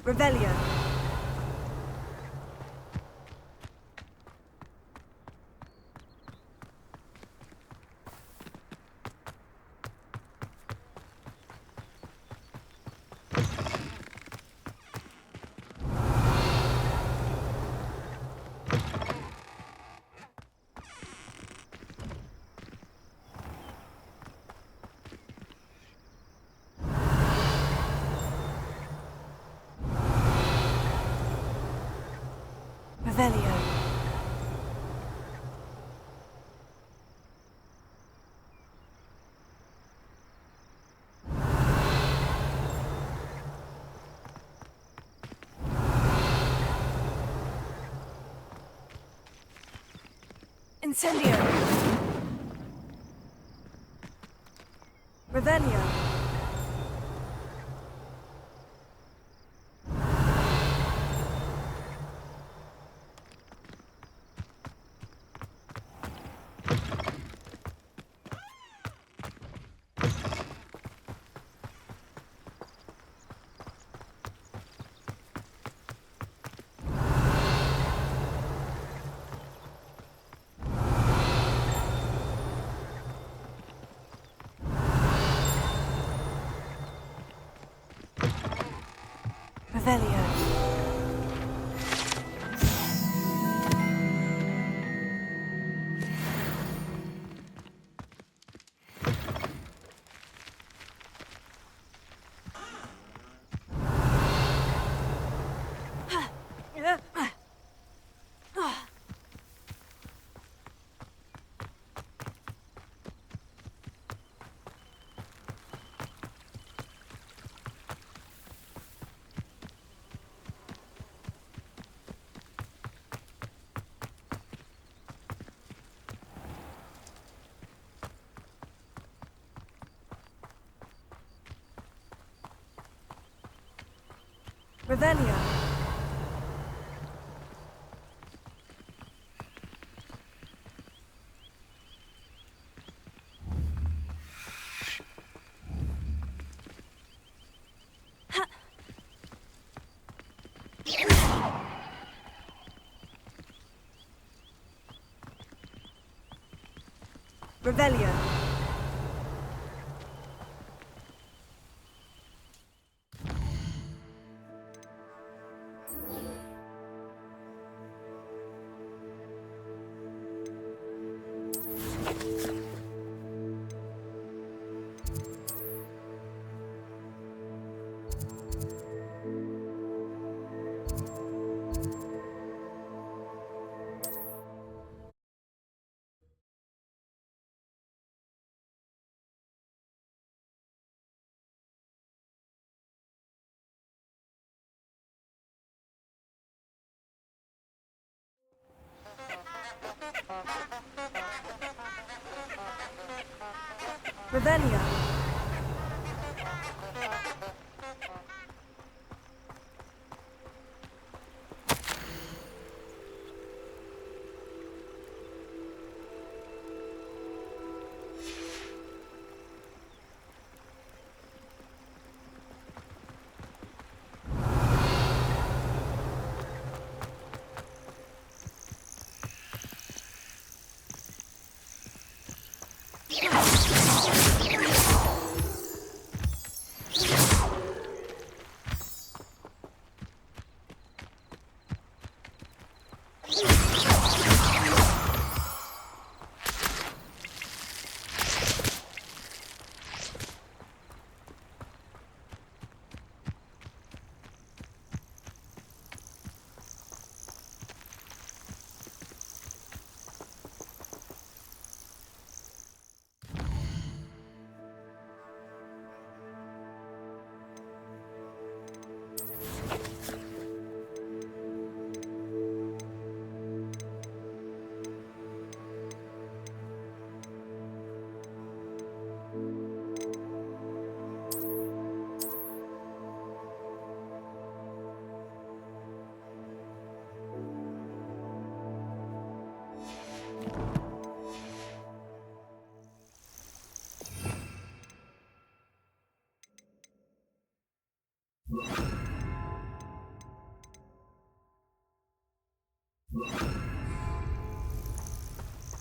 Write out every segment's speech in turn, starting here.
Revelio. Revelio. Incendio. Revelio. Revelio. Revelio. Revelio. Revelio.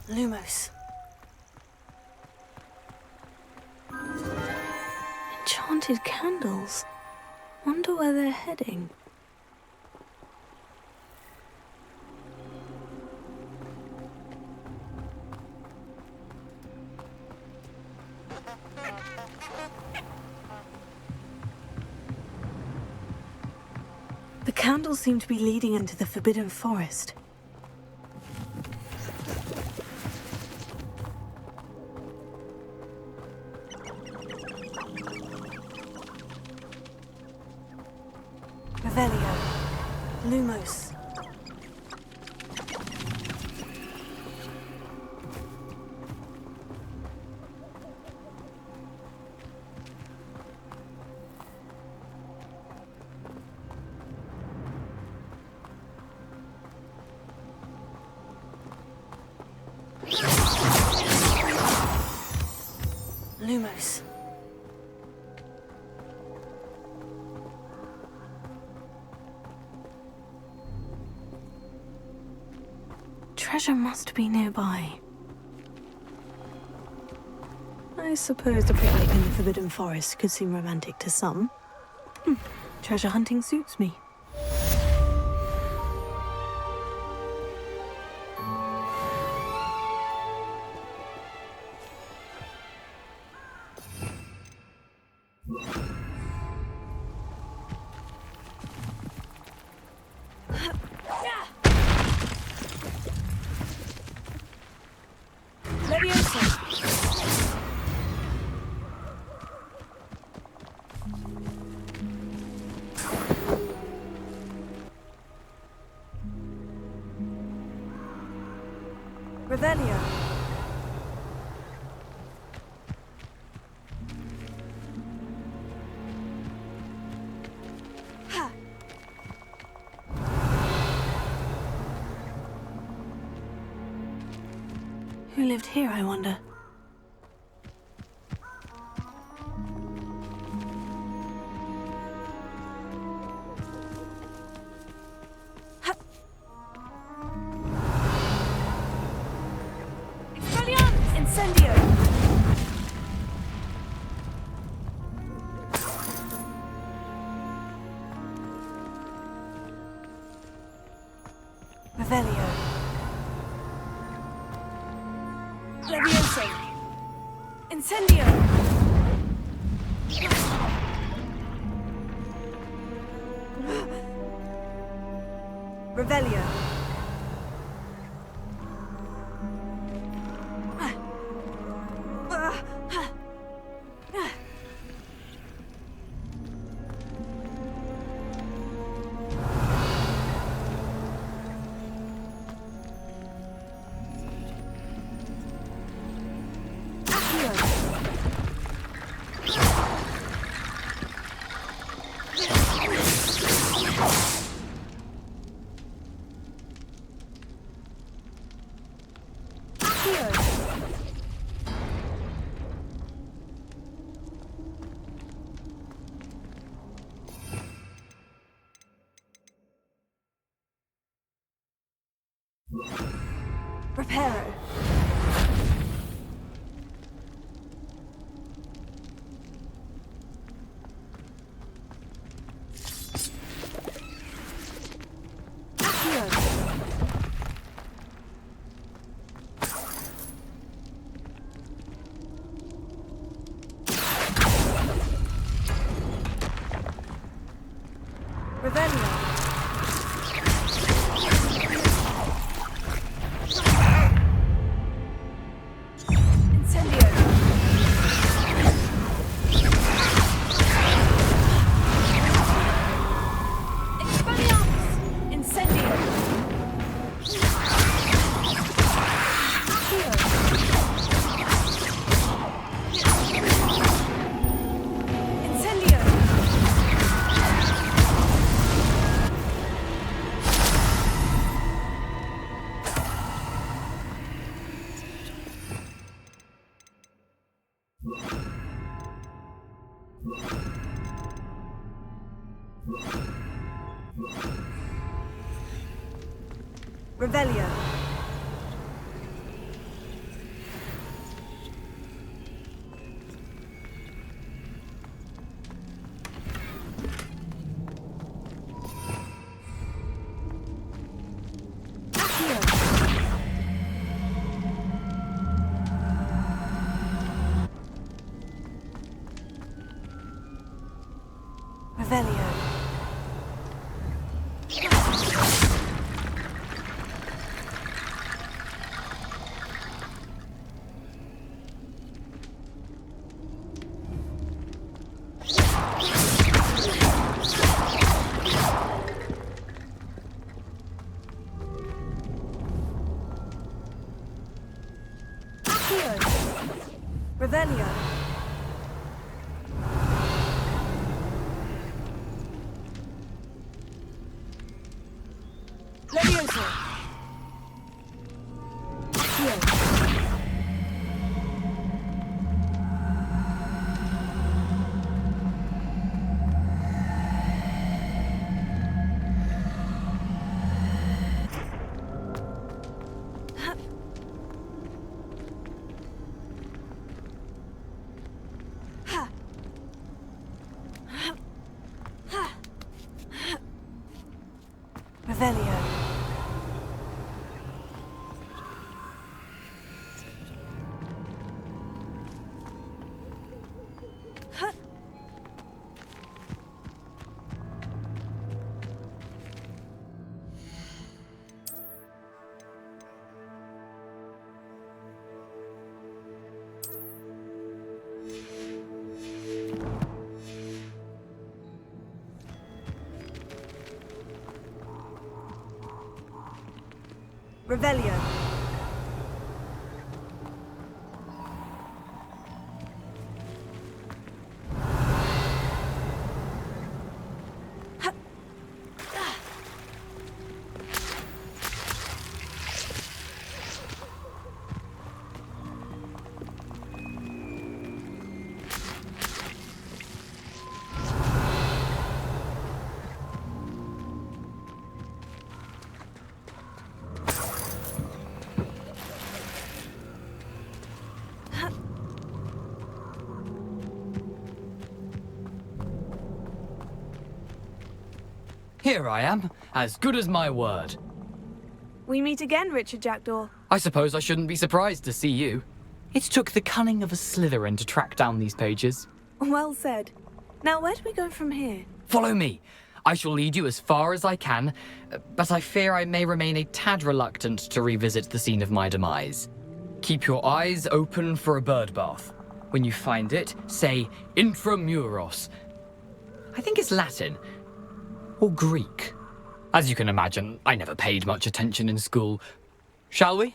Lumos. Enchanted candles. Wonder where they're heading. The candles seem to be leading into the Forbidden Forest. Revelio. Lumos. Lumos. Treasure must be nearby. I suppose a picnic in the Forbidden Forest could seem romantic to some. Treasure hunting suits me. Revelio. Ha. Who lived here, I wonder? Incendio. Revelio. Levioso. Incendio. Revelio. Reparo. Revelio. Revelio. Revelio. Revelio. Levioso. Accio. Revelio. Revelio. Here I am, as good as my word. We meet again, Richard Jackdaw. I suppose I shouldn't be surprised to see you. It took the cunning of a Slytherin to track down these pages. Well said. Now, where do we go from here? Follow me. I shall lead you as far as I can, but I fear I may remain a tad reluctant to revisit the scene of my demise. Keep your eyes open for a bird bath. When you find it, say intramuros. I think it's Latin. Or Greek. As you can imagine, I never paid much attention in school. Shall we?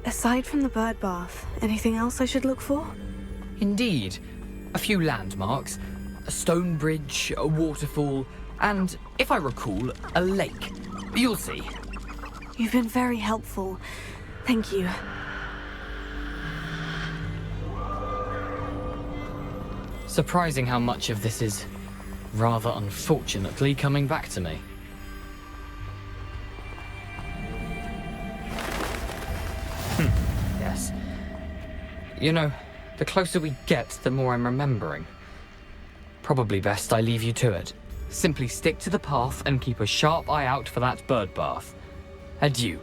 Aside from the bird bath, anything else I should look for? Indeed. A few landmarks, a stone bridge, a waterfall, and, if I recall, a lake. You'll see. You've been very helpful. Thank you. Surprising how much of this is, rather unfortunately, coming back to me. Yes. You know, the closer we get, the more I'm remembering. Probably best I leave you to it. Simply stick to the path and keep a sharp eye out for that bird bath. Adieu.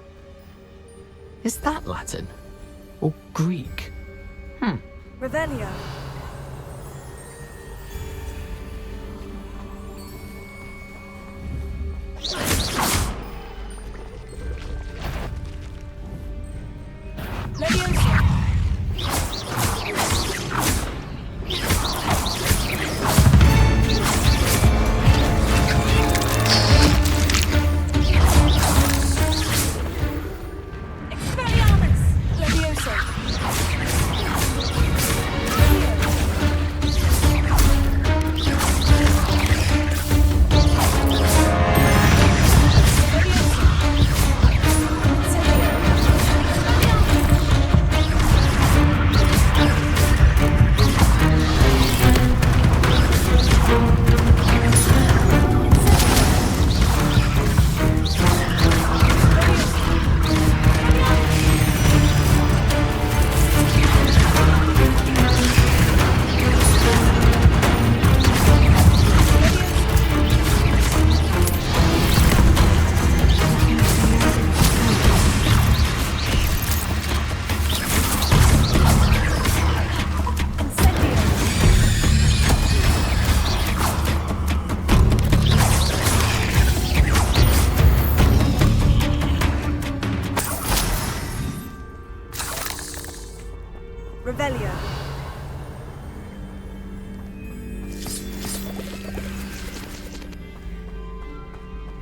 Is that Latin? Or Greek? Revelio. Levioso. Expelliarmus. Levioso. Levioso.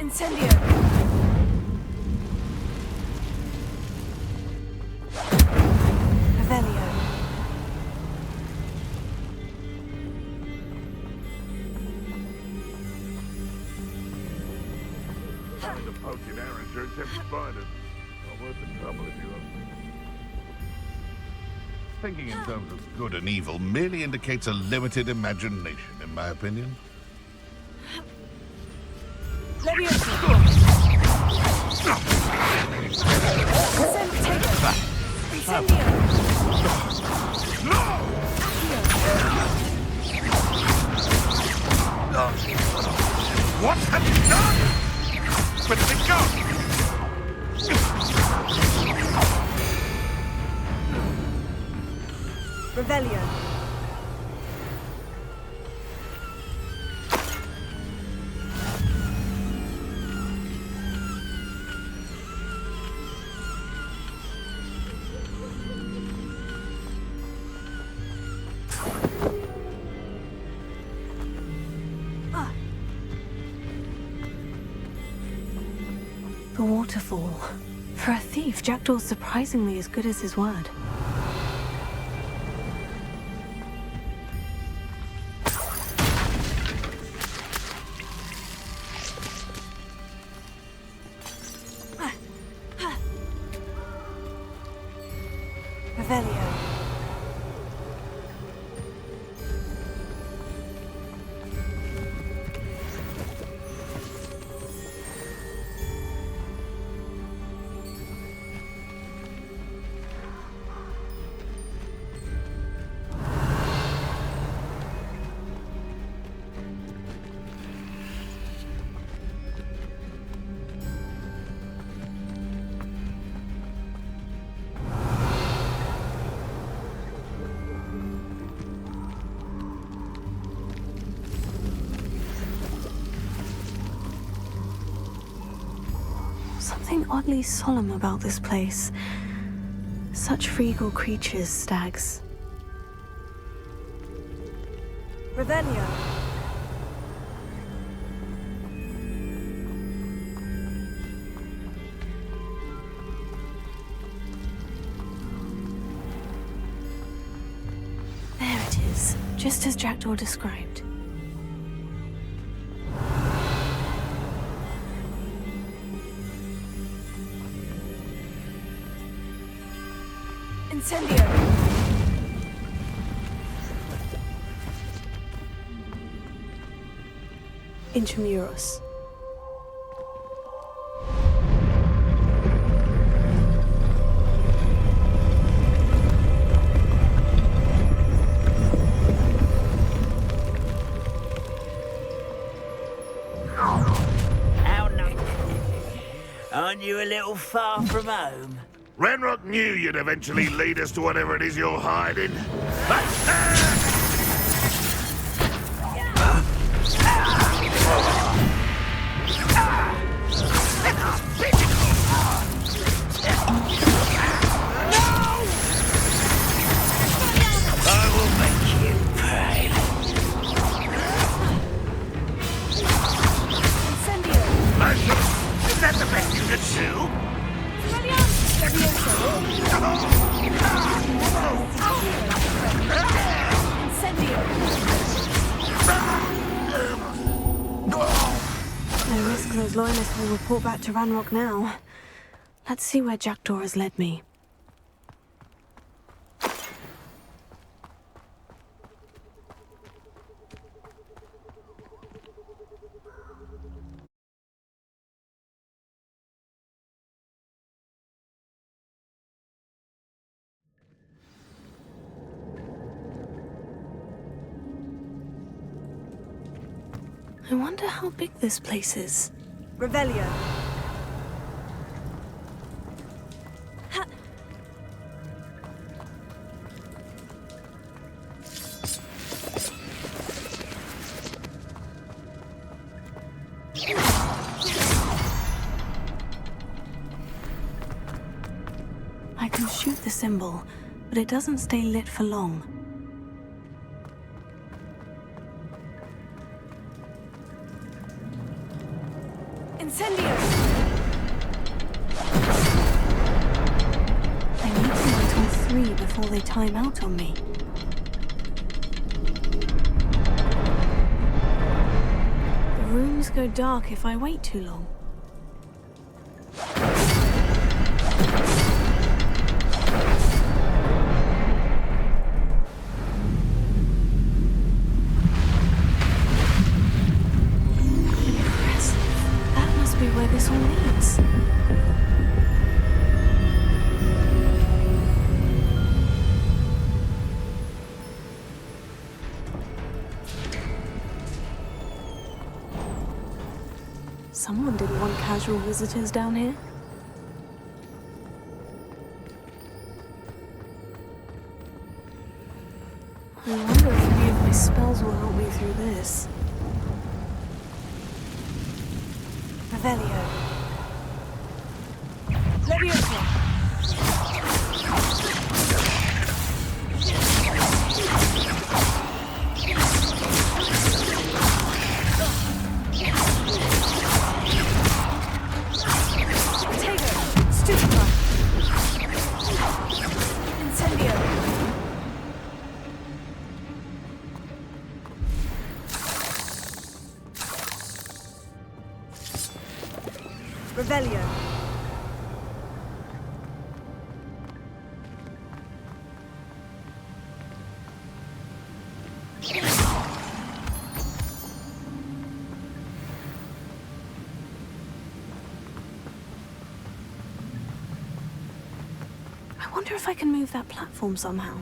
Incendio. Revelio. Trying to poach an errand sure tempts spiders. Not worth the trouble if you ask me. Thinking in terms of good and evil merely indicates a limited imagination, in my opinion. Leviosa. Incendio. What have you done? Where did it go? Revelio. The waterfall. For a thief, Jackdaw's surprisingly as good as his word. Revelio. Something oddly solemn about this place. Such regal creatures, stags. Revelio. There it is, just as Jackdaw described. Incendio. Intramuros. How nice. Aren't you a little far from home? Ranrock knew you'd eventually lead us to whatever it is you're hiding. I will make you pay. Incendio. Is that the best you could do? Incendio. No risk those loyalists will report back to Ranrock now. Let's see where Jackdaw has led me. I wonder how big this place is. Revelio. I can shoot the symbol, but it doesn't stay lit for long. Incendio! I need to wait till 3 before they time out on me. The rooms go dark if I wait too long. Where this all leads. Someone didn't want casual visitors down here. I wonder if any of my spells will help me through this. Revelio. Leviosa. Potato. Stupefy. Incendio. Revelio. I wonder if I can move that platform somehow.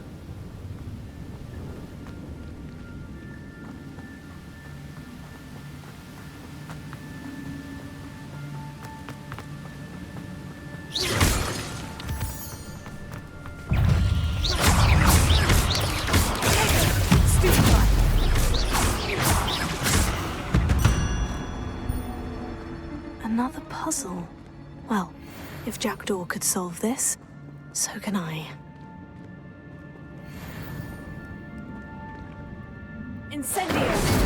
Another puzzle. Well, if Jackdaw could solve this, so can I. Incendio.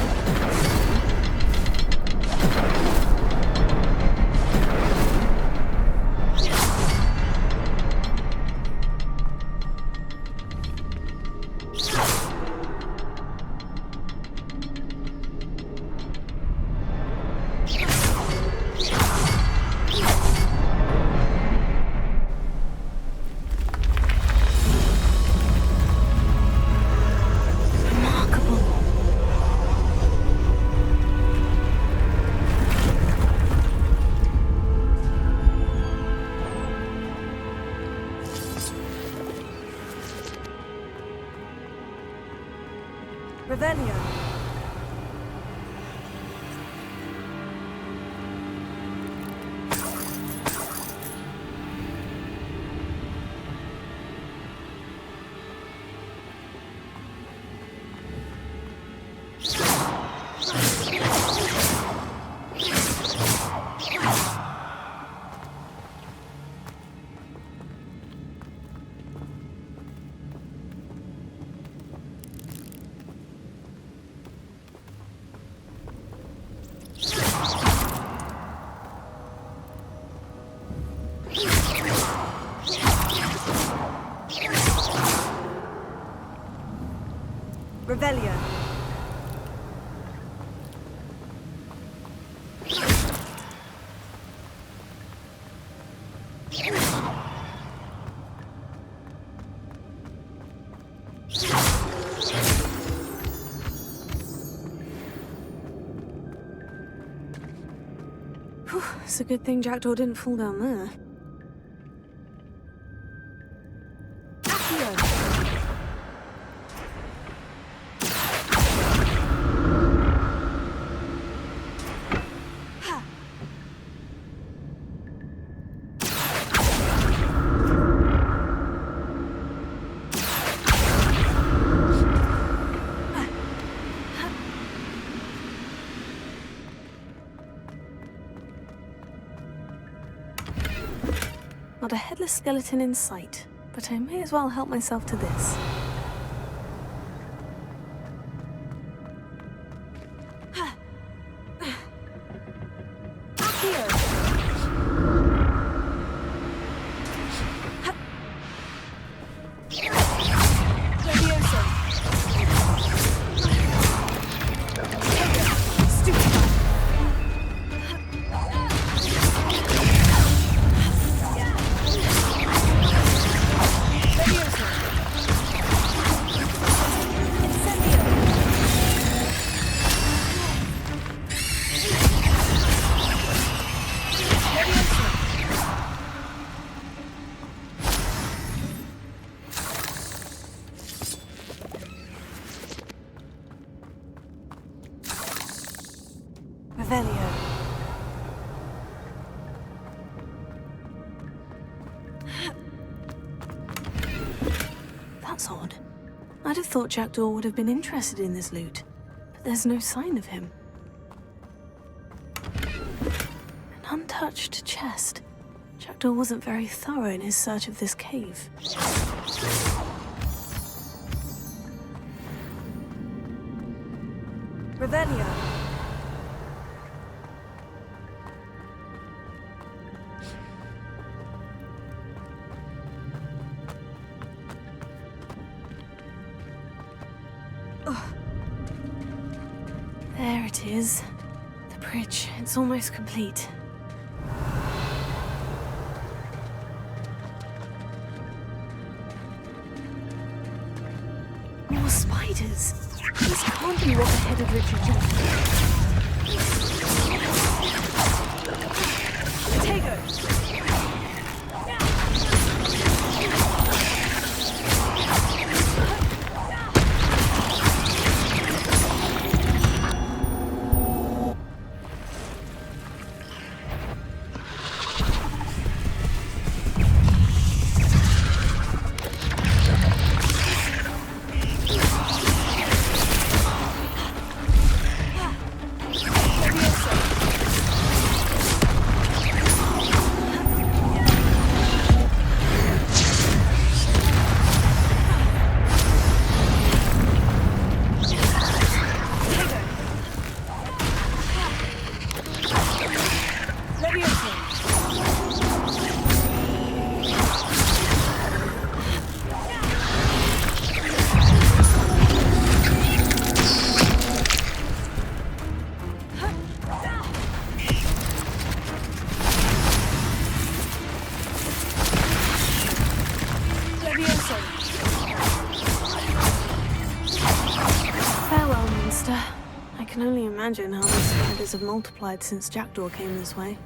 Revelio. Revelio. Whew, it's a good thing Jackdaw didn't fall down there. Not a headless skeleton in sight, but I may as well help myself to this. That's odd. I'd have thought Jackdaw would have been interested in this loot, but there's no sign of him. An untouched chest. Jackdaw wasn't very thorough in his search of this cave. Revelio. There it is. The bridge. It's almost complete. More spiders. This can't be what the headed Richard Potato. Farewell, monster. I can only imagine how these spiders have multiplied since Jackdaw came this way.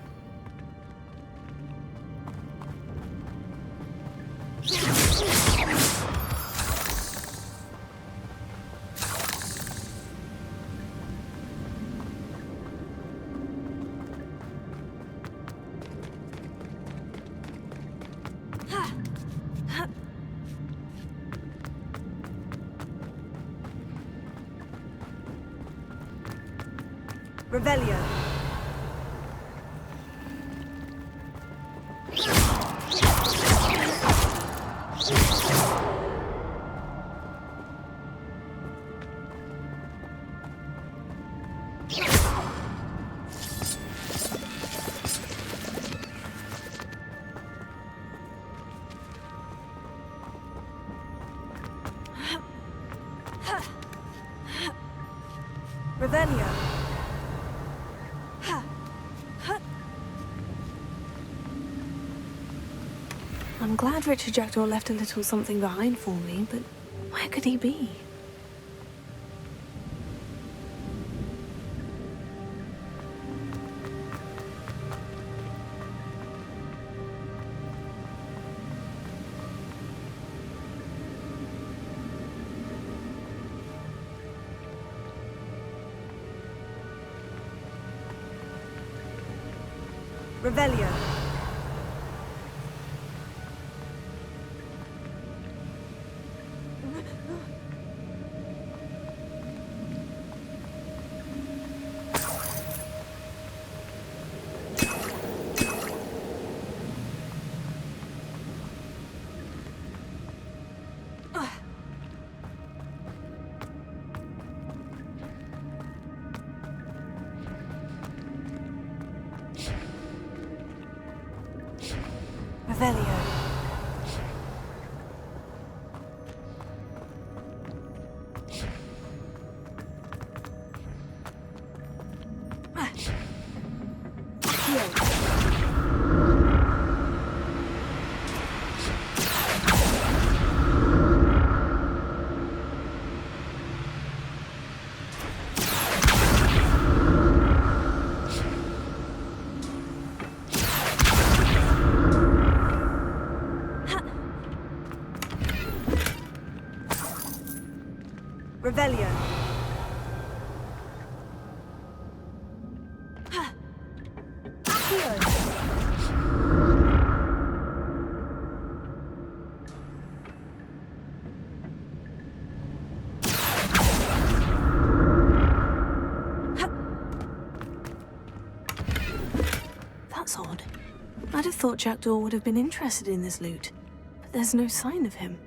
Revelio. Revelio. I'm glad Richard Jackdaw left a little something behind for me, but where could he be? Revelio. Revelio. Revelio. Accio. That's odd. I'd have thought Jackdaw would have been interested in this loot, but there's no sign of him.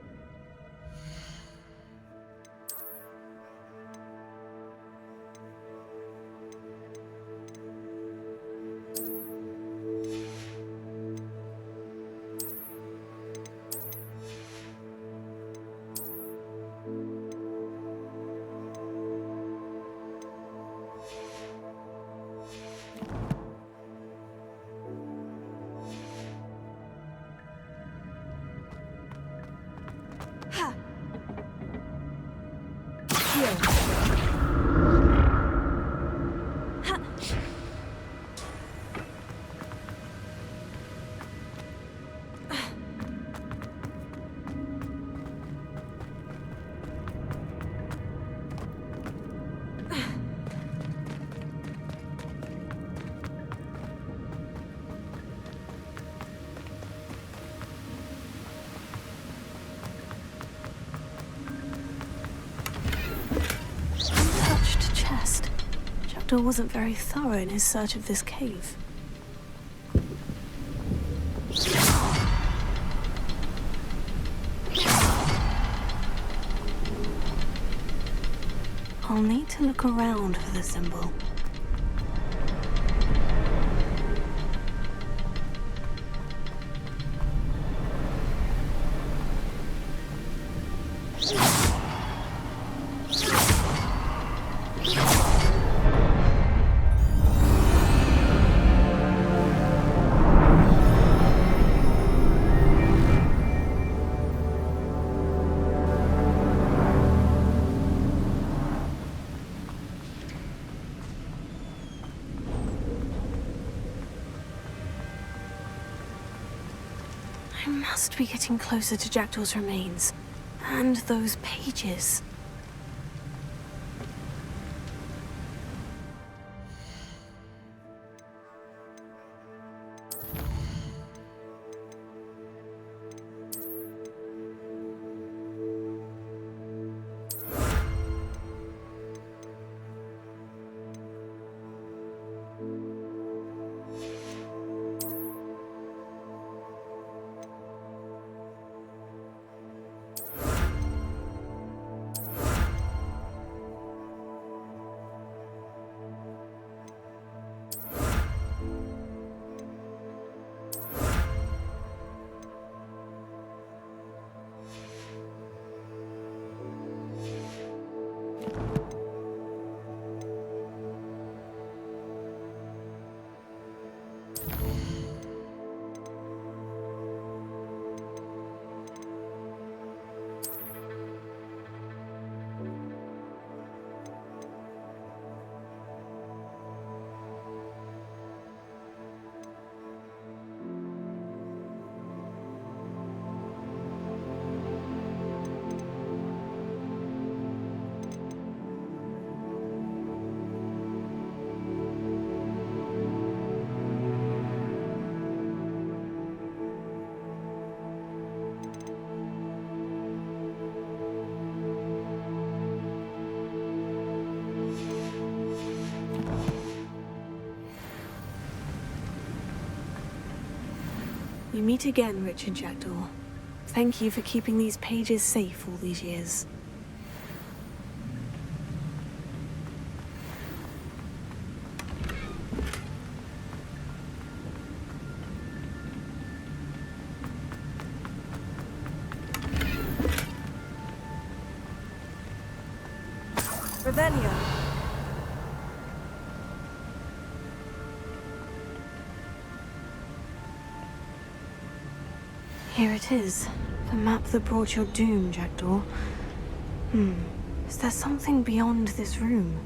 Untouched chest. Jackdaw wasn't very thorough in his search of this cave. I'll need to look around for the symbol. I must be getting closer to Jackdaw's remains. And those pages. We meet again, Richard Jackdaw. Thank you for keeping these pages safe all these years. Revelio. Here it is. The map that brought your doom, Jackdaw. Is there something beyond this room?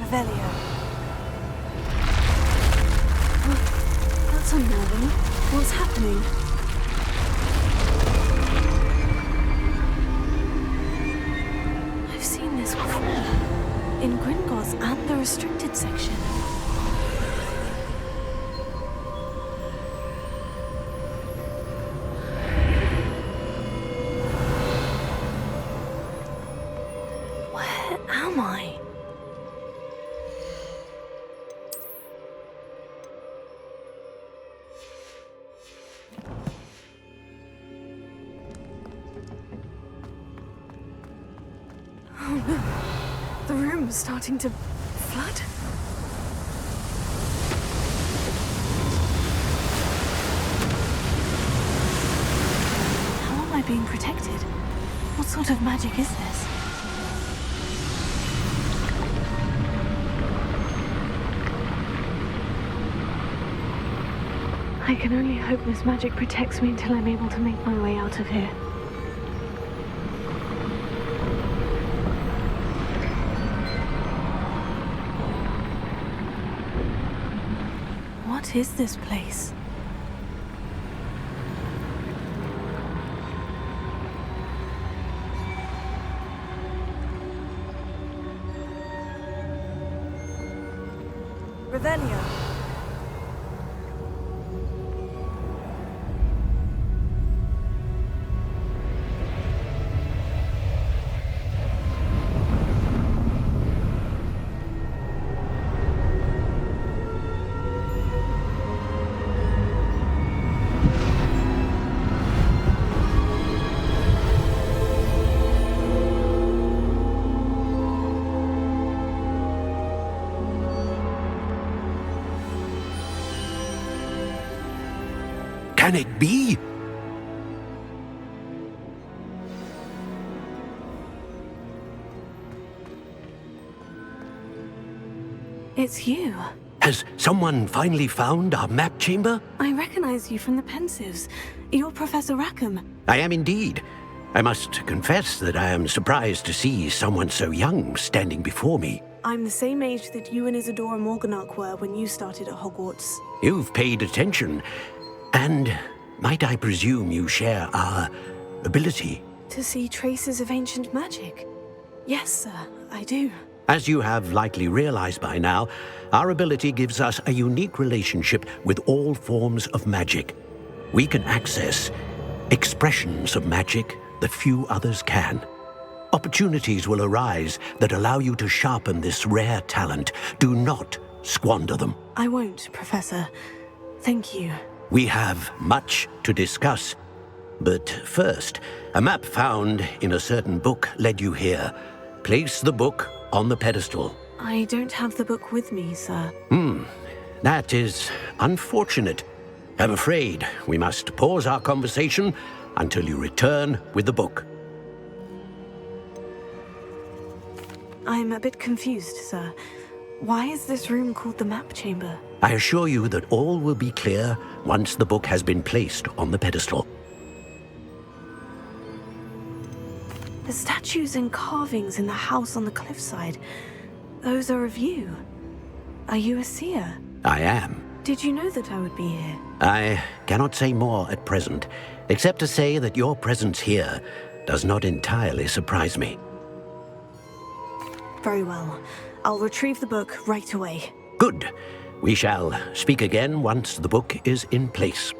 Revelio. That's unnerving. What's happening? I've seen this before. In Gringotts and the restricted section. Where am I? Oh no, the room's starting to flood. How am I being protected? What sort of magic is this? I can only hope this magic protects me until I'm able to make my way out of here. What is this place? Revelio. Can it be? It's you. Has someone finally found our map chamber? I recognize you from the Pensives. You're Professor Rackham. I am indeed. I must confess that I am surprised to see someone so young standing before me. I'm the same age that you and Isadora Morganach were when you started at Hogwarts. You've paid attention. And might I presume you share our ability? To see traces of ancient magic. Yes, sir, I do. As you have likely realized by now, our ability gives us a unique relationship with all forms of magic. We can access expressions of magic that few others can. Opportunities will arise that allow you to sharpen this rare talent. Do not squander them. I won't, Professor. Thank you. We have much to discuss. But first, a map found in a certain book led you here. Place the book on the pedestal. I don't have the book with me, sir. That is unfortunate. I'm afraid we must pause our conversation until you return with the book. I'm a bit confused, sir. Why is this room called the map chamber? I assure you that all will be clear once the book has been placed on the pedestal. The statues and carvings in the house on the cliffside, those are of you. Are you a seer? I am. Did you know that I would be here? I cannot say more at present, except to say that your presence here does not entirely surprise me. Very well. I'll retrieve the book right away. Good. We shall speak again once the book is in place.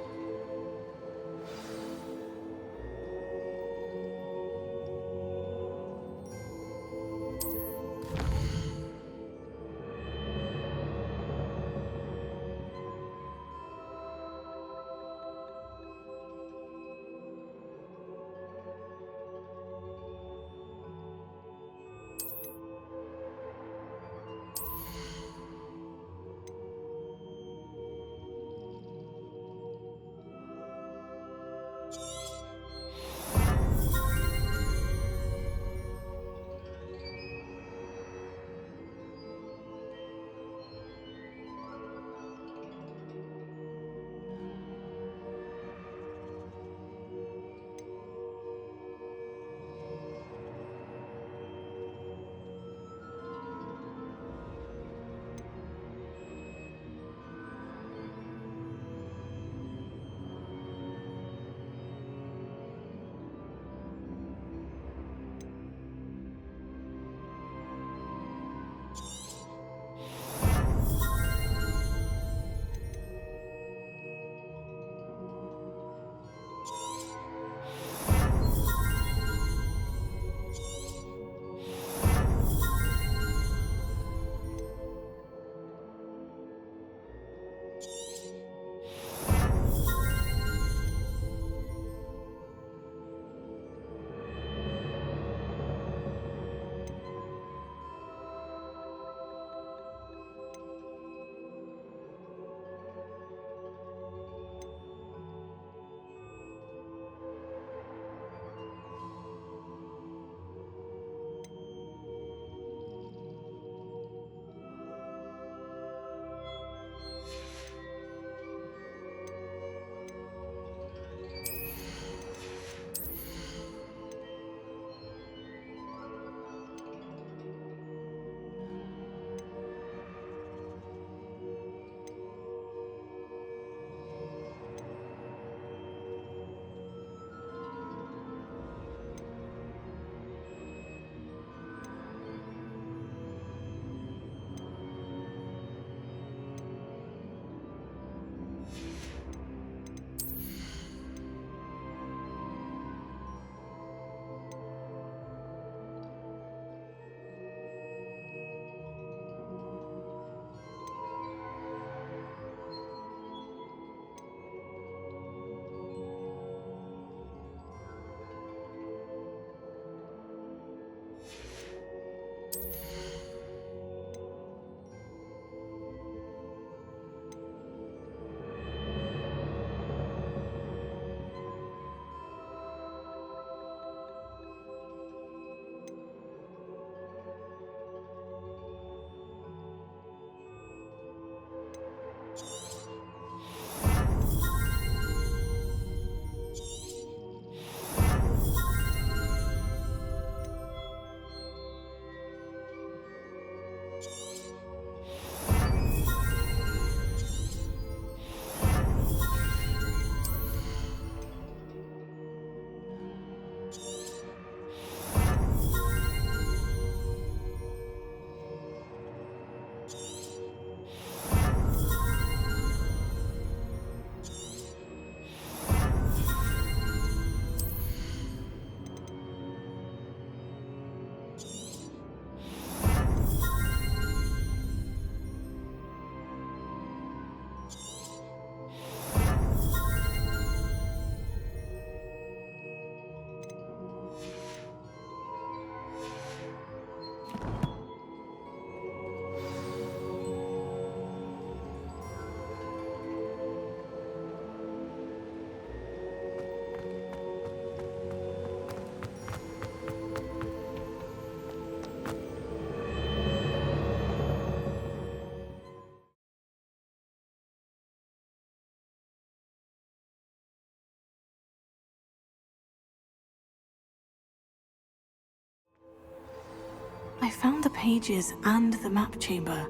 I found the pages and the map chamber.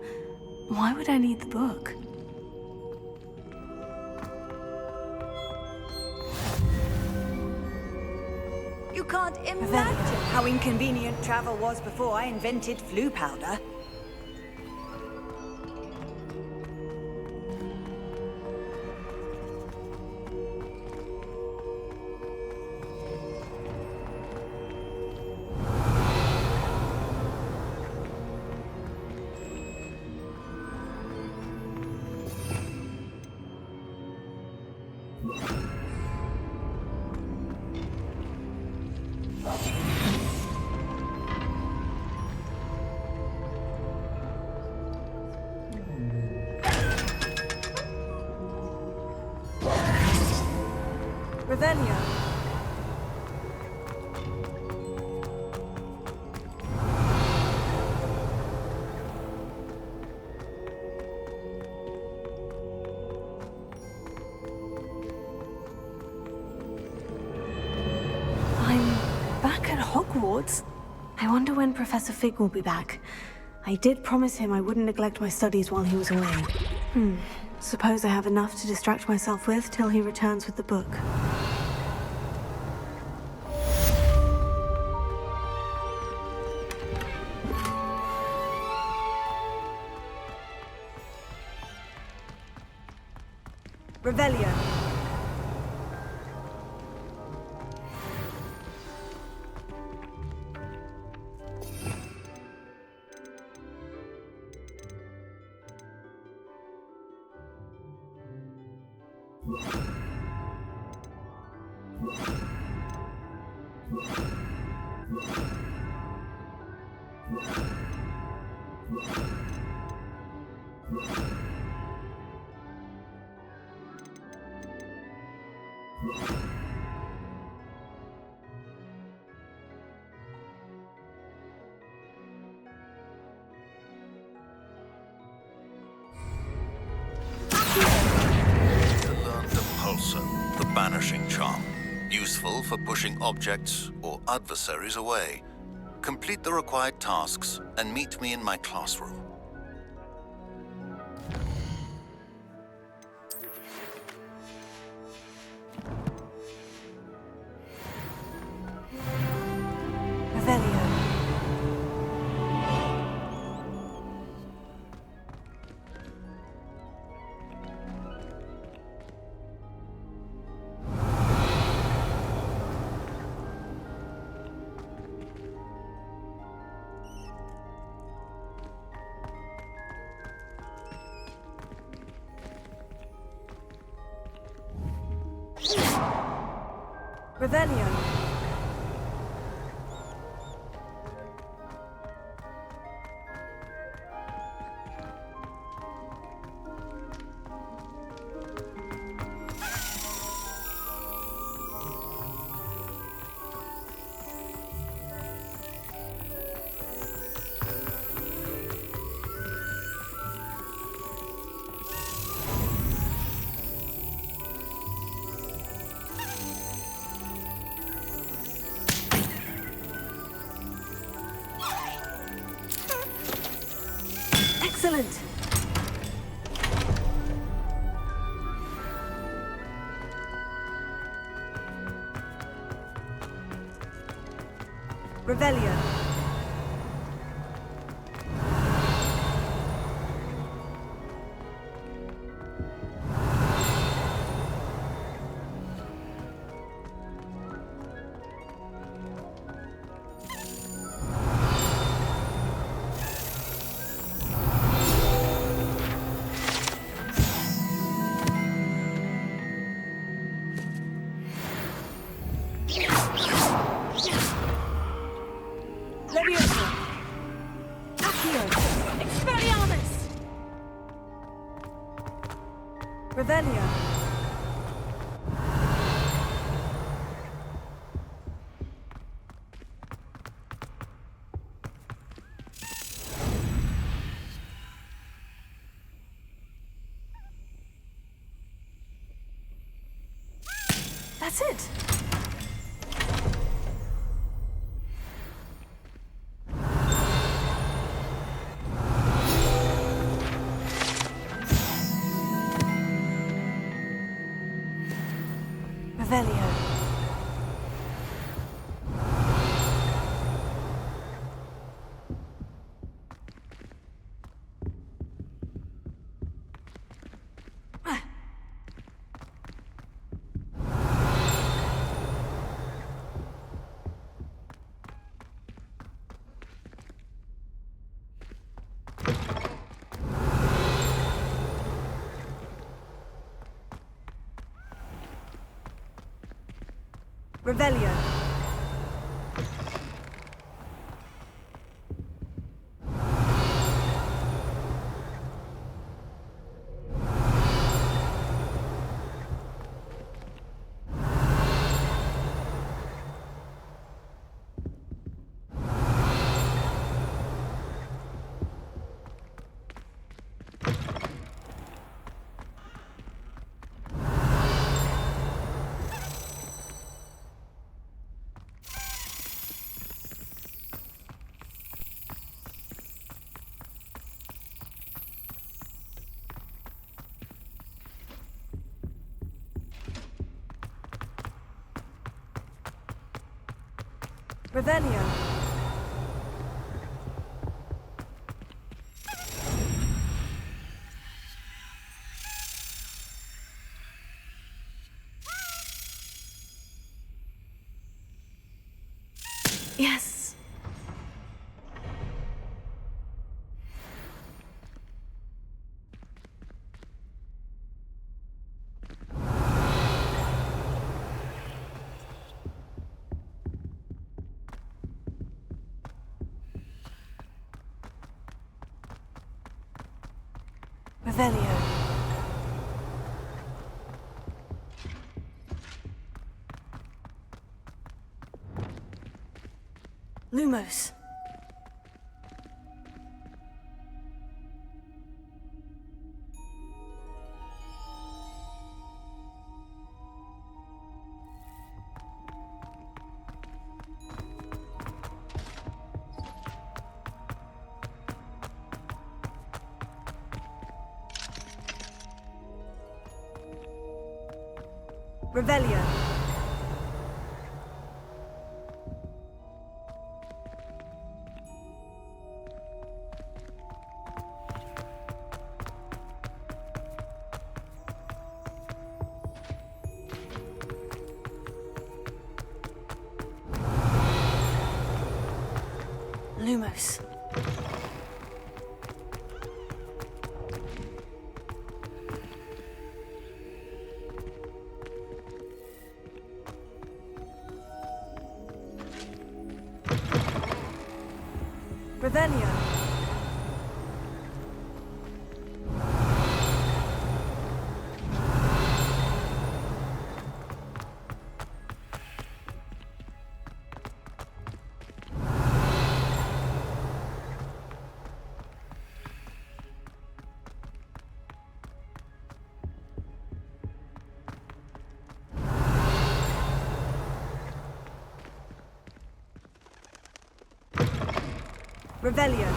Why would I need the book? You can't imagine how inconvenient travel was before I invented flu powder. Revelio. I'm back at Hogwarts. I wonder when Professor Fig will be back. I did promise him I wouldn't neglect my studies while he was away. Suppose I have enough to distract myself with till he returns with the book. Revelio. The banishing charm, useful for pushing objects or adversaries away. Complete the required tasks and meet me in my classroom. Revelio. Revelio. Excellent. Revelio. Leviosa. Accio. Expelliarmus. Revelio. That's it. Revelio. Revelio. Revelio. Yes. Revelio. Lumos. Revelio. Lumos. Revelio. Revelio.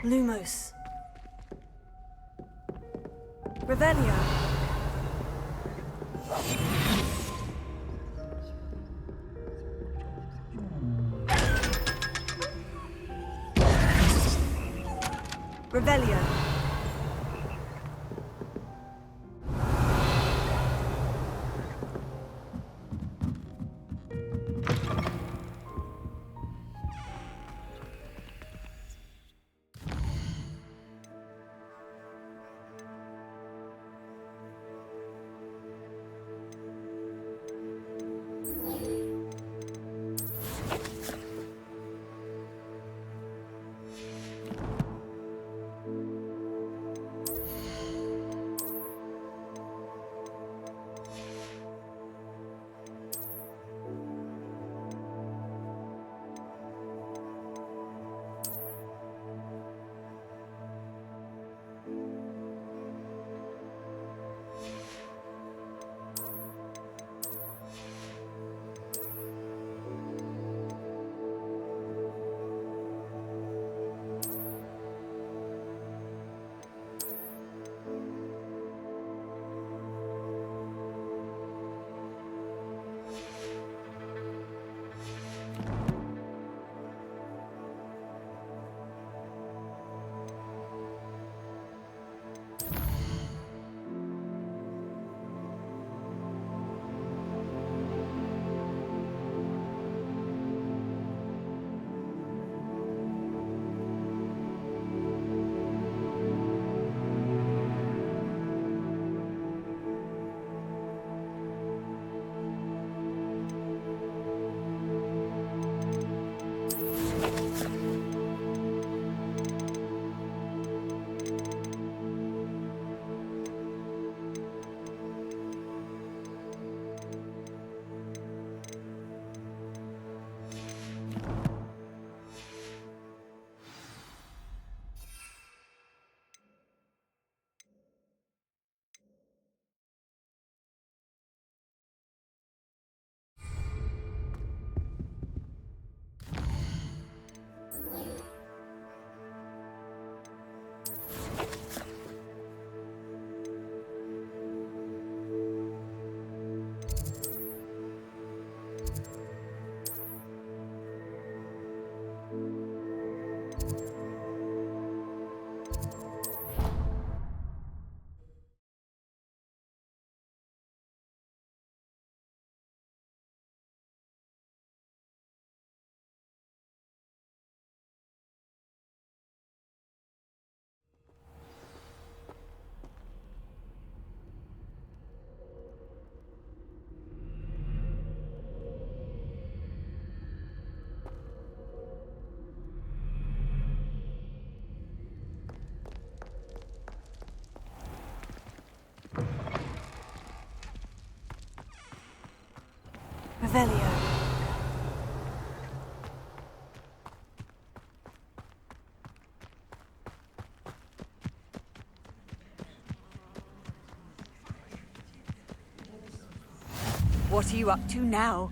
Lumos. Revelio. Revelio. Revelio. What are you up to now?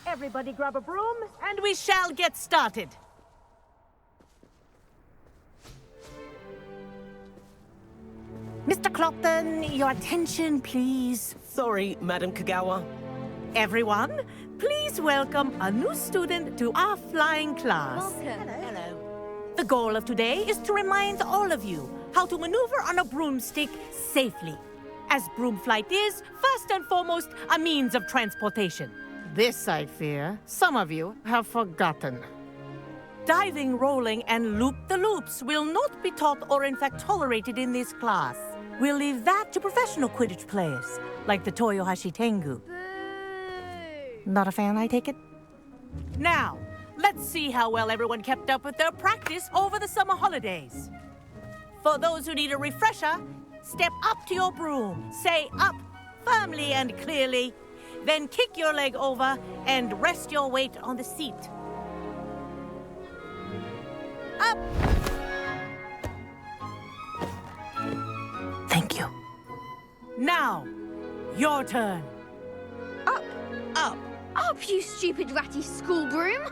Everybody grab a broom, and we shall get started. Mr. Clopton, your attention, please. Sorry, Madam Kagawa. Everyone, please welcome a new student to our flying class. Welcome. Hello. The goal of today is to remind all of you how to maneuver on a broomstick safely, as broom flight is, first and foremost, a means of transportation. This, I fear, some of you have forgotten. Diving, rolling, and loop-the-loops will not be taught or in fact tolerated in this class. We'll leave that to professional Quidditch players, like the Toyohashi Tengu. Not a fan, I take it? Now, let's see how well everyone kept up with their practice over the summer holidays. For those who need a refresher, step up to your broom, say up firmly and clearly, then kick your leg over and rest your weight on the seat. Up! Thank you. Now, your turn. Up, Up. up, you stupid ratty school broom!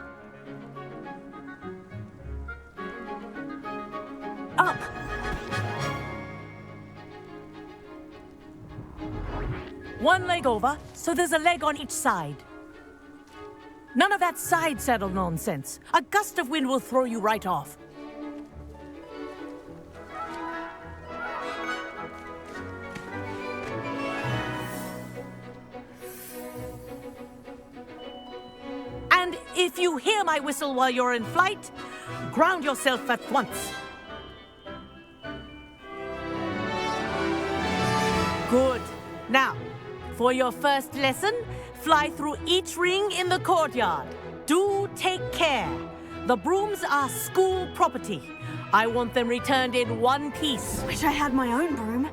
Up. One leg over, so there's a leg on each side. None of that side saddle nonsense. A gust of wind will throw you right off. And if you hear my whistle while you're in flight, ground yourself at once. Good. Now, for your first lesson, fly through each ring in the courtyard. Do take care. The brooms are school property. I want them returned in one piece. Wish I had my own broom.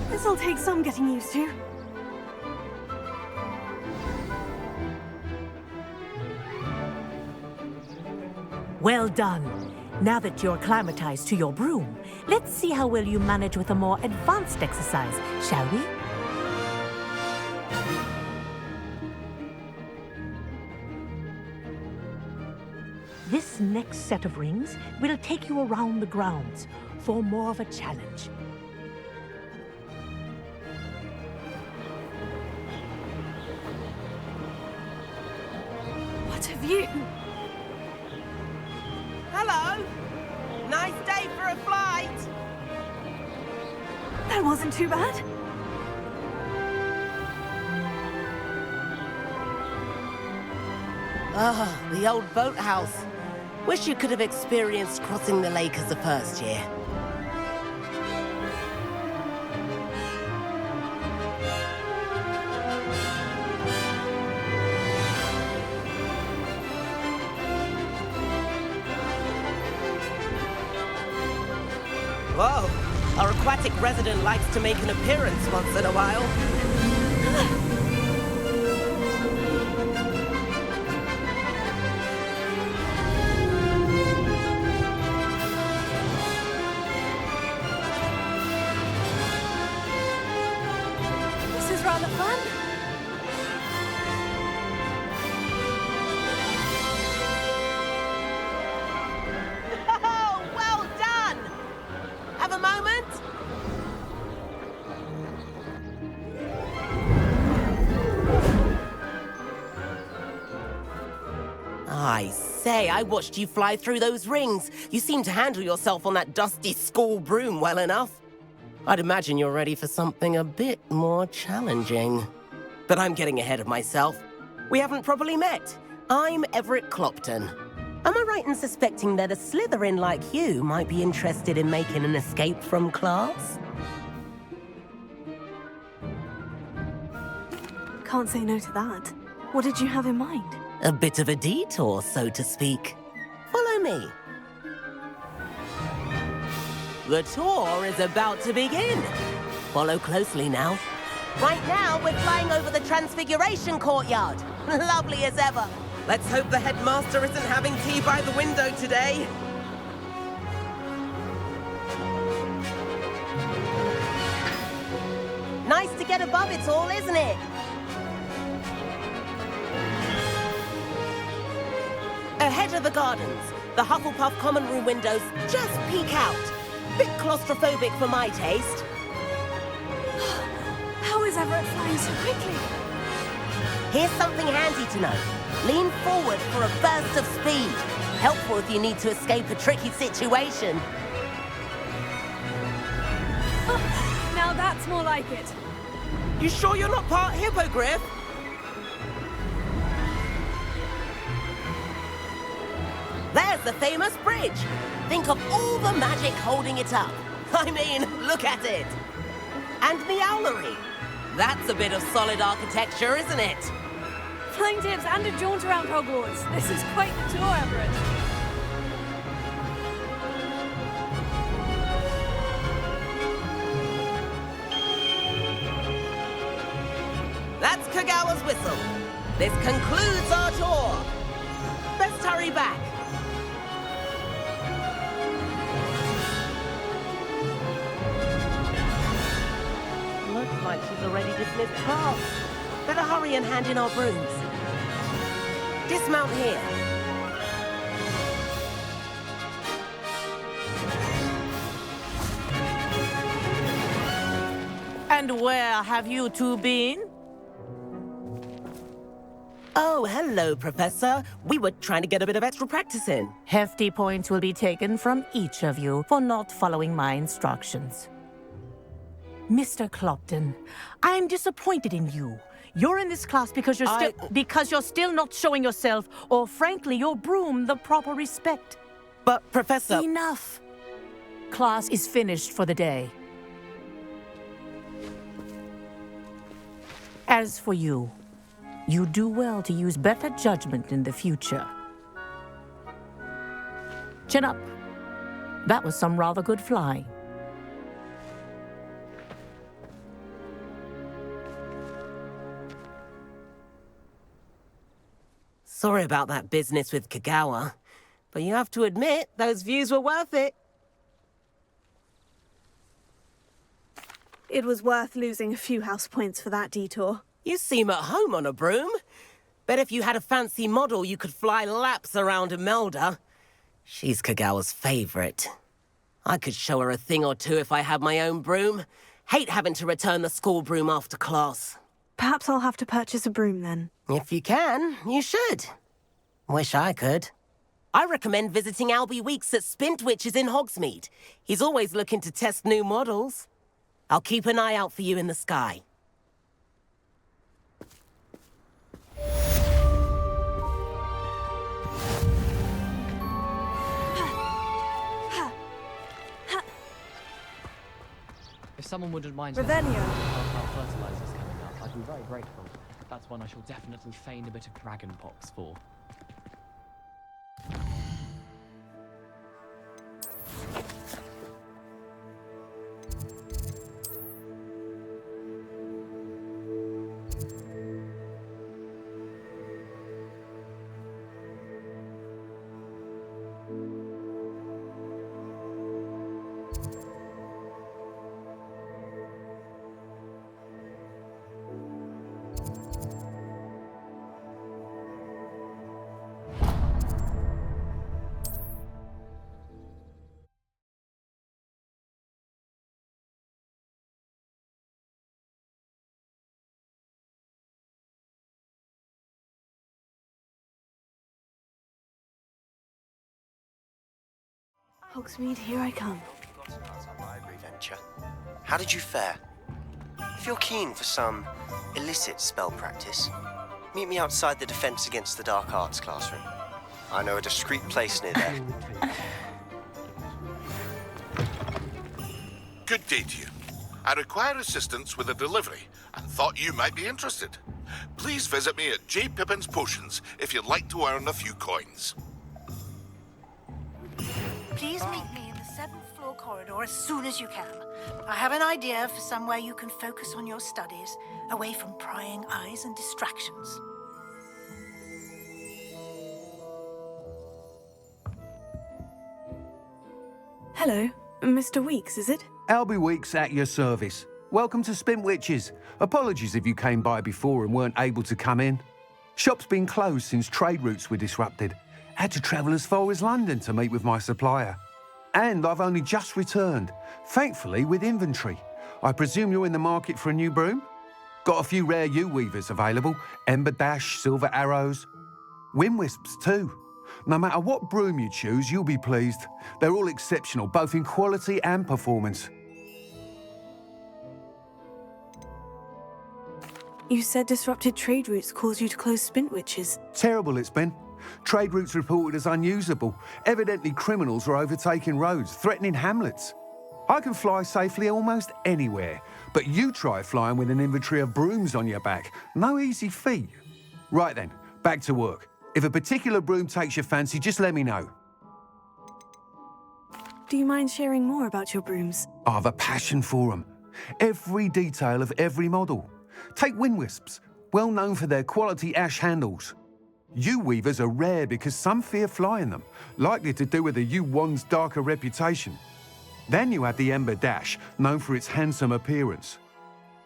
This'll take some getting used to. Well done. Now that you're acclimatized to your broom, let's see how well you manage with a more advanced exercise, shall we? This next set of rings will take you around the grounds for more of a challenge. What have you? Hello! Nice day for a flight! That wasn't too bad. Ah, the old boathouse. Wish you could have experienced crossing the lake as a first year. Whoa, our aquatic resident likes to make an appearance once in a while. This is rather fun. Oh, well done! Have a moment? I say, I watched you fly through those rings. You seem to handle yourself on that dusty school broom well enough. I'd imagine you're ready for something a bit more challenging. But I'm getting ahead of myself. We haven't properly met. I'm Everett Clopton. Am I right in suspecting that a Slytherin like you might be interested in making an escape from class? Can't say no to that. What did you have in mind? A bit of a detour, so to speak. Follow me. The tour is about to begin. Follow closely now. Right now, we're flying over the Transfiguration Courtyard. Lovely as ever. Let's hope the headmaster isn't having tea by the window today. Nice to get above it all, isn't it? Ahead of the gardens, the Hufflepuff common room windows just peek out. Bit claustrophobic for my taste. How is Everett flying so quickly? Here's something handy to know. Lean forward for a burst of speed. Helpful if you need to escape a tricky situation. Now that's more like it. You sure you're not part hippogriff? There's the famous bridge. Think of all the magic holding it up. I mean, look at it. And the owlery. That's a bit of solid architecture, isn't it? Flying tips and a jaunt around Hogwarts. This is quite the tour, Everett. That's Kagawa's whistle. This concludes our tour. Let's hurry back. Looks like she's already dismissed class. Better hurry and hand in our brooms. Dismount here. And where have you two been? Oh, hello, Professor. We were trying to get a bit of extra practice in. Hefty points will be taken from each of you for not following my instructions. Mr. Clopton, I'm disappointed in you. You're in this class because you're still not showing yourself, or frankly, your broom the proper respect. But, Professor... Enough. Class is finished for the day. As for you, you do well to use better judgment in the future. Chin up. That was some rather good flying. Sorry about that business with Kagawa, but you have to admit, those views were worth it. It was worth losing a few house points for that detour. You seem at home on a broom. Bet if you had a fancy model, you could fly laps around Imelda. She's Kagawa's favorite. I could show her a thing or two if I had my own broom. Hate having to return the school broom after class. Perhaps I'll have to purchase a broom then. If you can, you should. Wish I could. I recommend visiting Albie Weeks at Spintwitches in Hogsmeade. He's always looking to test new models. I'll keep an eye out for you in the sky. If someone wouldn't mind Revelio. how fertilizer's coming up, I'd be very grateful. That's one I shall definitely feign a bit of dragon pox for. Hogsmeade, here I come. Library venture. How did you fare? If you're keen for some illicit spell practice, meet me outside the Defense Against the Dark Arts classroom. I know a discreet place near there. Good day to you. I require assistance with a delivery and thought you might be interested. Please visit me at J. Pippin's Potions if you'd like to earn a few coins. Please meet me in the 7th floor corridor as soon as you can. I have an idea for somewhere you can focus on your studies, away from prying eyes and distractions. Hello, Mr. Weeks, is it? Albie Weeks at your service. Welcome to Spintwitches. Apologies if you came by before and weren't able to come in. Shop's been closed since trade routes were disrupted. Had to travel as far as London to meet with my supplier. And I've only just returned, thankfully with inventory. I presume you're in the market for a new broom? Got a few rare U-weavers available. Ember Dash, Silver Arrows. Wind Wisps too. No matter what broom you choose, you'll be pleased. They're all exceptional, both in quality and performance. You said disrupted trade routes caused you to close Spintwitches. Terrible it's been. Trade routes reported as unusable. Evidently criminals are overtaking roads, threatening hamlets. I can fly safely almost anywhere, but you try flying with an inventory of brooms on your back. No easy feat. Right then, back to work. If a particular broom takes your fancy, just let me know. Do you mind sharing more about your brooms? I have a passion for them. Every detail of every model. Take Wind Wisps, well known for their quality ash handles. U-weavers are rare because some fear flying them, likely to do with the U-wand's darker reputation. Then you have the Ember Dash, known for its handsome appearance.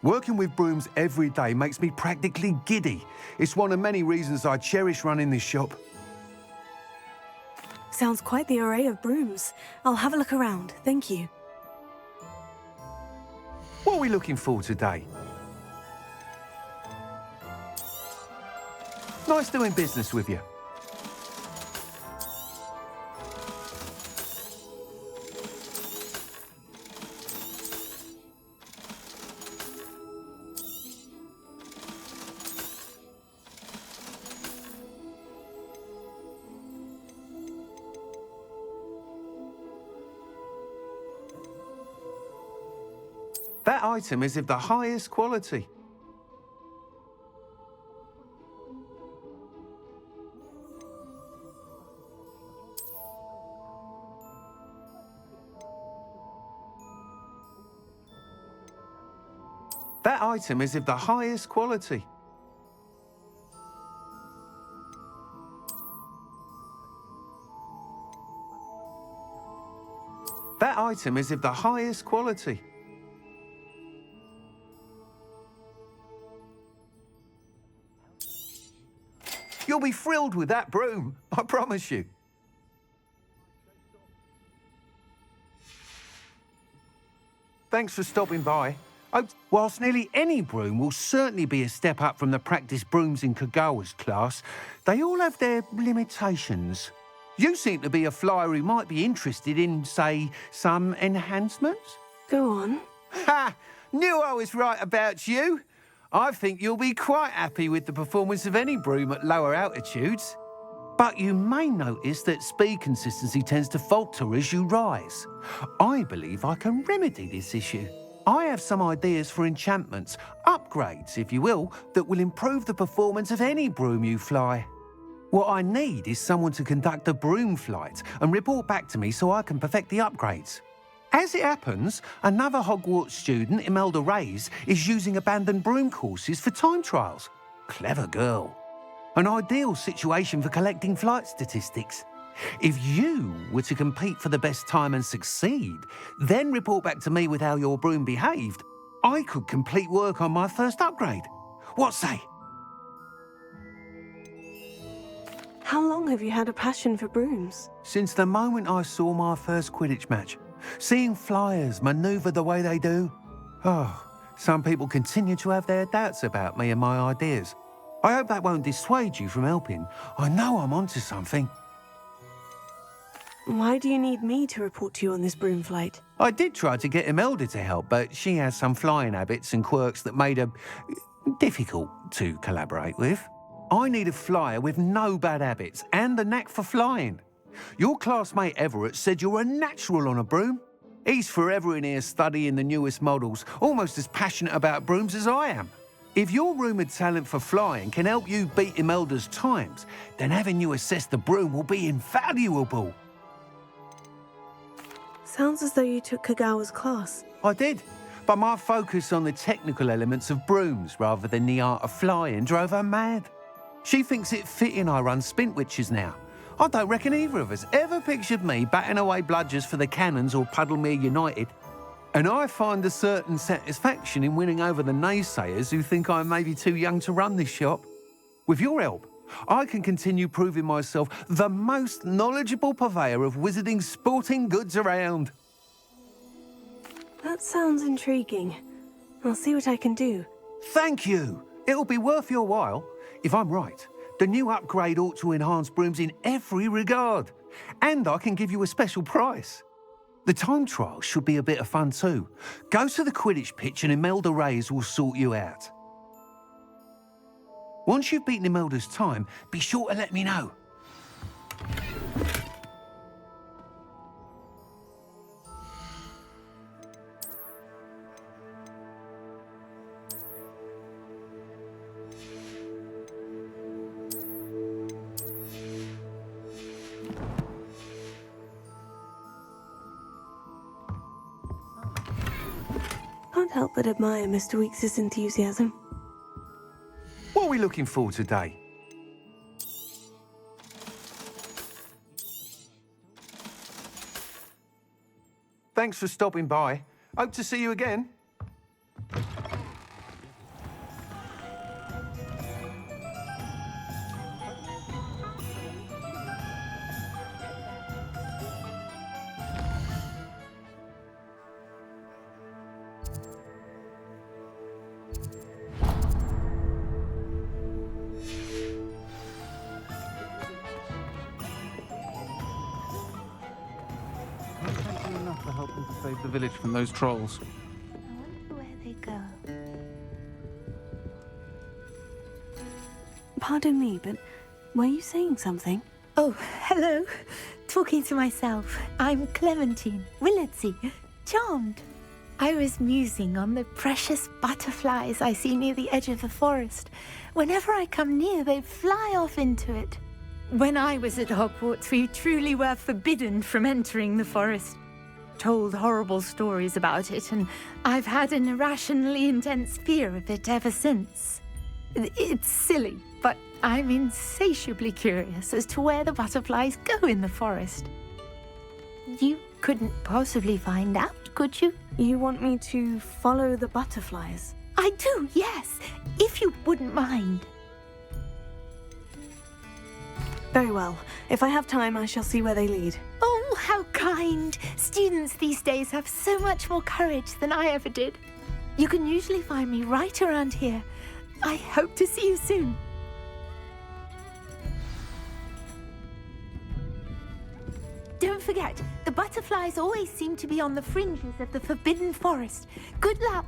Working with brooms every day makes me practically giddy. It's one of many reasons I cherish running this shop. Sounds quite the array of brooms. I'll have a look around, thank you. What are we looking for today? Nice doing business with you. That item is of the highest quality. That item is of the highest quality. That item is of the highest quality. You'll be thrilled with that broom, I promise you. Thanks for stopping by. Whilst nearly any broom will certainly be a step up from the practice brooms in Kagawa's class, they all have their limitations. You seem to be a flyer who might be interested in, say, some enhancements? Go on. Ha! Knew I was right about you. I think you'll be quite happy with the performance of any broom at lower altitudes. But you may notice that speed consistency tends to falter as you rise. I believe I can remedy this issue. I have some ideas for enchantments, upgrades, if you will, that will improve the performance of any broom you fly. What I need is someone to conduct a broom flight and report back to me so I can perfect the upgrades. As it happens, another Hogwarts student, Imelda Reyes, is using abandoned broom courses for time trials. Clever girl. An ideal situation for collecting flight statistics. If you were to compete for the best time and succeed, then report back to me with how your broom behaved, I could complete work on my first upgrade. What say? How long have you had a passion for brooms? Since the moment I saw my first Quidditch match. Seeing flyers manoeuvre the way they do. Oh, some people continue to have their doubts about me and my ideas. I hope that won't dissuade you from helping. I know I'm onto something. Why do you need me to report to you on this broom flight? I did try to get Imelda to help, but she has some flying habits and quirks that made her difficult to collaborate with. I need a flyer with no bad habits and the knack for flying. Your classmate Everett said you're a natural on a broom. He's forever in here studying the newest models, almost as passionate about brooms as I am. If your rumoured talent for flying can help you beat Imelda's times, then having you assess the broom will be invaluable. Sounds as though you took Kagawa's class. I did, but my focus on the technical elements of brooms rather than the art of flying drove her mad. She thinks it fitting I run Spint Witches now. I don't reckon either of us ever pictured me batting away bludgers for the Cannons or Puddlemere United. And I find a certain satisfaction in winning over the naysayers who think I'm maybe too young to run this shop. With your help, I can continue proving myself the most knowledgeable purveyor of wizarding sporting goods around. That sounds intriguing. I'll see what I can do. Thank you. It'll be worth your while. If I'm right, the new upgrade ought to enhance brooms in every regard. And I can give you a special price. The time trial should be a bit of fun too. Go to the Quidditch pitch and Imelda Reyes will sort you out. Once you've beaten Imelda's time, be sure to let me know. Can't help but admire Mr. Weekes' enthusiasm. What are we looking for today? Thanks for stopping by. Hope to see you again. Enough to help them to save the village from those trolls. I wonder where they go. Pardon me, but were you saying something? Oh, hello. Talking to myself. I'm Clementine Willardsey. Charmed. I was musing on the precious butterflies I see near the edge of the forest. Whenever I come near, they fly off into it. When I was at Hogwarts, we truly were forbidden from entering the forest. Told horrible stories about it, and I've had an irrationally intense fear of it ever since. It's silly, but I'm insatiably curious as to where the butterflies go in the forest. You couldn't possibly find out, could you? You want me to follow the butterflies? I do, yes, if you wouldn't mind. Very well. If I have time, I shall see where they lead. Oh, how kind! Students these days have so much more courage than I ever did. You can usually find me right around here. I hope to see you soon. Don't forget, the butterflies always seem to be on the fringes of the Forbidden Forest. Good luck!